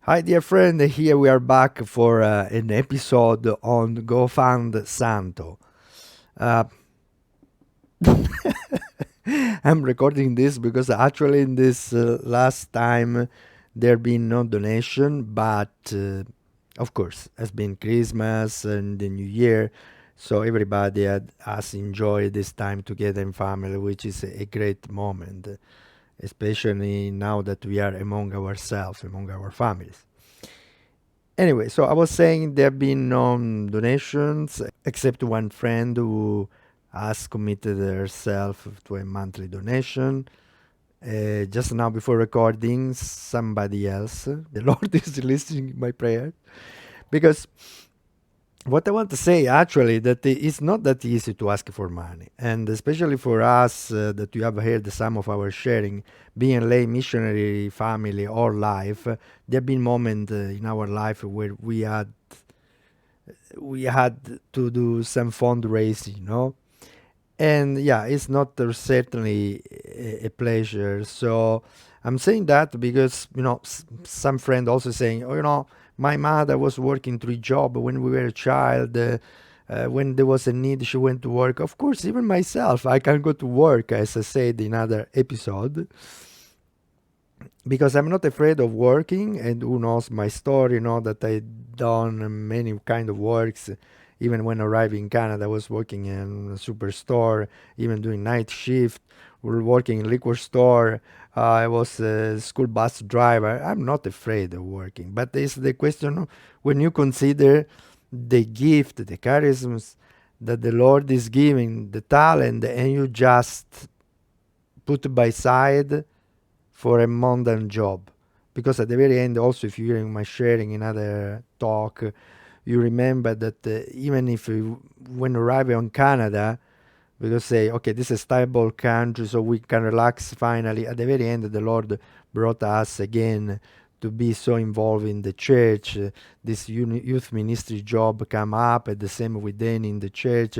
Hi, dear friend. Here we are back for an episode on Go Fund Santo. Uh, I'm recording this because actually, in this last time, there been no donation, but of course, has been Christmas and the New Year, so everybody had us enjoy this time together in family, which is a great moment, especially now that we are among ourselves, among our families. Anyway, so I was saying there have been no donations except one friend who has committed herself to a monthly donation. Just now before recording, somebody else, the Lord is listening my prayer. Because what I want to say actually that it's not that easy to ask for money, and especially for us that you have heard some of our sharing, being lay missionary family or life, there have been moments in our life where we had to do some fundraising, and yeah, it's not certainly a pleasure. So I'm saying that because some friend also saying, oh, my mother was working three jobs when we were a child. When there was a need, she went to work. Of course, even myself, I can go to work, as I said in other episode, because I'm not afraid of working. And who knows my story, that I done many kind of works. Even when arriving in Canada, I was working in a superstore, even doing night shift. We were working in liquor store. I was a school bus driver. I'm not afraid of working, but it's the question when you consider the gift, the charisms that the Lord is giving, the talent, and you just put by side for a mundane job. Because at the very end, also, if you're hearing my sharing in other talk, you remember that even if you, when arriving on Canada, because say, okay, this is a stable country, so we can relax finally. At the very end, the Lord brought us again to be so involved in the church. This youth ministry job come up, at the same with Danny in the church.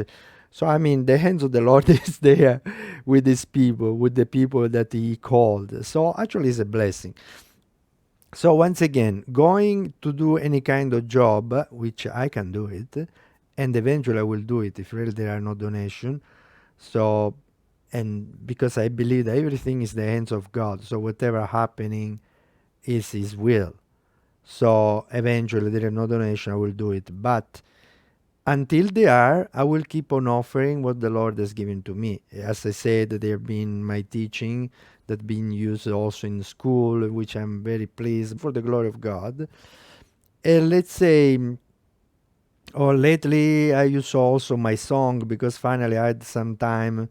So I mean, the hands of the Lord is there with His people, with the people that He called. So actually, it's a blessing. So once again, going to do any kind of job, which I can do it, and eventually I will do it if really there are no donation. So, and because I believe that everything is the hands of God, so whatever happening is His will. So eventually there is no donation, I will do it. But until they are, I will keep on offering what the Lord has given to me. As I said, there have been my teaching that been used also in school, which I'm very pleased for the glory of God. And let's say, or lately I use also my song because finally I had some time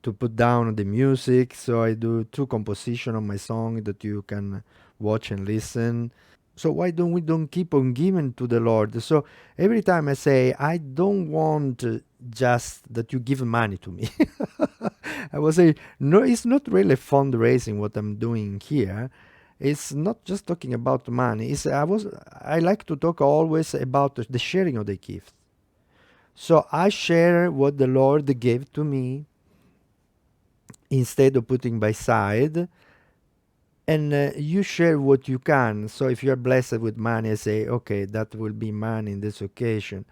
to put down the music. So I do two composition of my song that you can watch and listen. So why don't keep on giving to the Lord? So every time I say I don't want just that you give money to me. I will say no, it's not really fundraising what I'm doing here. It's not just talking about money. I like to talk always about the sharing of the gift. So I share what the Lord gave to me instead of putting by side, and you share what you can. So if you are blessed with money, I say, okay, that will be money in this occasion.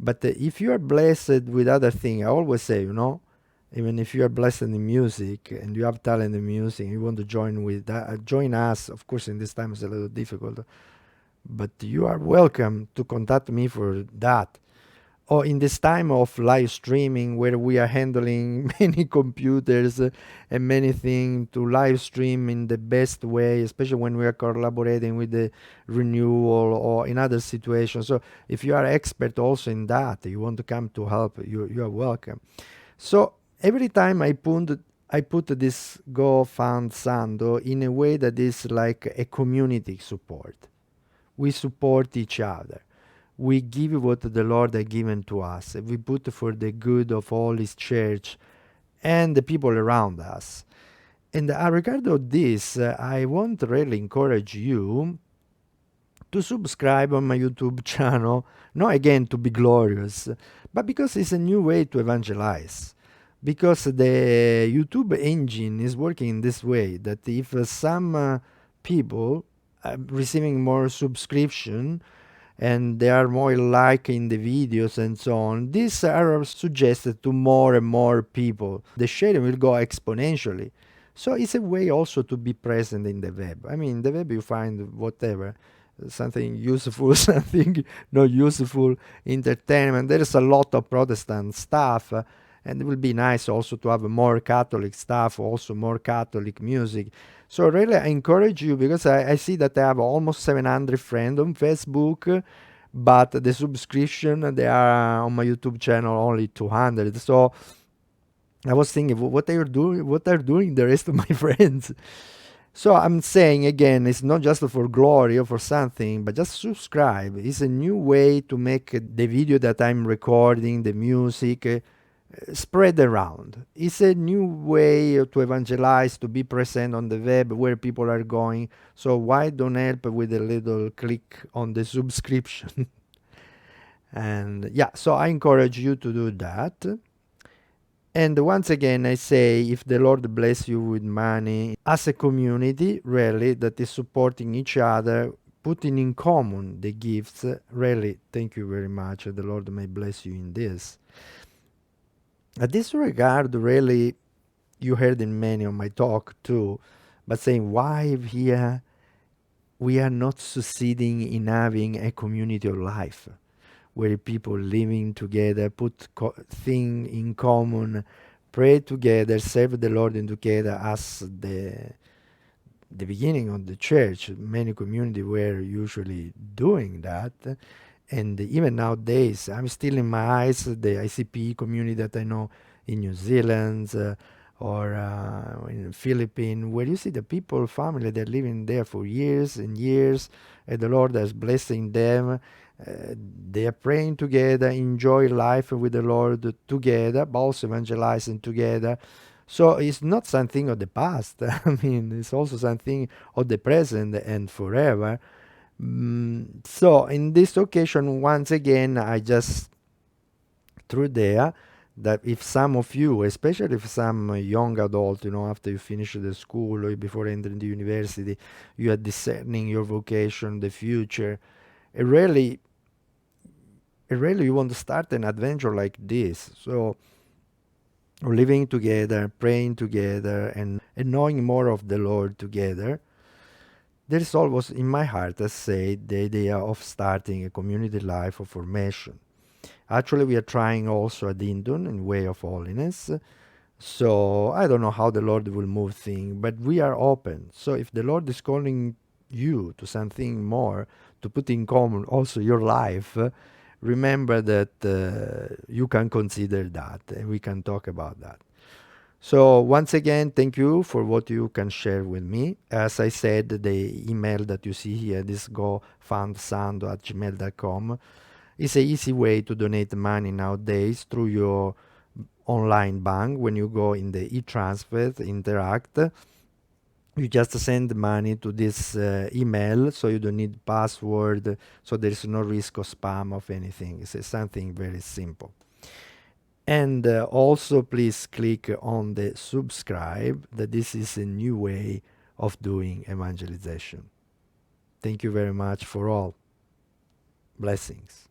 But if you are blessed with other things, I always say, even if you are blessed in music and you have talent in music, you want to join with that, join us. Of course, in this time it's a little difficult, but you are welcome to contact me for that. Or in this time of live streaming where we are handling many computers and many things to live stream in the best way, especially when we are collaborating with the renewal or in other situations. So if you are expert also in that, you want to come to help, you are welcome. So every time I put this Go Fund Santo in a way that is like a community support. We support each other. We give what the Lord has given to us. We put for the good of all His church and the people around us. And regard of this, I want to really encourage you to subscribe on my YouTube channel, not again to be glorious, but because it's a new way to evangelize. Because the YouTube engine is working in this way that if some people receiving more subscription, and they are more liking the videos and so on. These are suggested to more and more people. The sharing will go exponentially. So it's a way also to be present in the web. I mean, the web you find whatever, something useful, something not useful, entertainment. There is a lot of Protestant stuff, and it will be nice also to have more Catholic stuff, also more Catholic music. So really, I encourage you, because I see that I have almost 700 friends on Facebook, but the subscription they are on my YouTube channel only 200. So I was thinking, what are you doing? What are doing the rest of my friends? So I'm saying again, it's not just for glory or for something, but just subscribe. It's a new way to make the video that I'm recording, the music, spread around. It's a new way to evangelize, to be present on the web where people are going. So why don't help with a little click on the subscription? And yeah, so I encourage you to do that. And once again, I say, if the Lord bless you with money, as a community, really, that is supporting each other, putting in common the gifts, really, thank you very much. The Lord may bless you in this. At this regard, really, you heard in many of my talk too, but saying why here we are not succeeding in having a community of life where people living together, put thing in common, pray together, serve the Lord in together, as the beginning of the church. Many communities were usually doing that. And even nowadays, I'm still in my eyes the ICP community that I know in New Zealand, or in the Philippines, where you see the people, family, they're living there for years and years, and the Lord is blessing them. They are praying together, enjoy life with the Lord together, but also evangelizing together. So it's not something of the past. I mean, it's also something of the present and forever. So in this occasion, once again, I just threw there that if some of you, especially if some young adult, after you finish the school or before entering the university, you are discerning your vocation, the future, it really, you want to start an adventure like this. So living together, praying together, and knowing more of the Lord together. There is always in my heart, I say, the idea of starting a community life of formation. Actually, we are trying also at Indon in Way of Holiness. So I don't know how the Lord will move things, but we are open. So if the Lord is calling you to something more, to put in common also your life, remember that you can consider that, and we can talk about that. So once again, thank you for what you can share with me. As I said, the email that you see here, this gofundsanto@gmail.com, is an easy way to donate money nowadays through your online bank. When you go in the e-transfer, interact, you just send money to this email, so you don't need password, so there is no risk of spam of anything. It's something very simple. And also please click on the subscribe, that this is a new way of doing evangelization. Thank you very much for all. Blessings.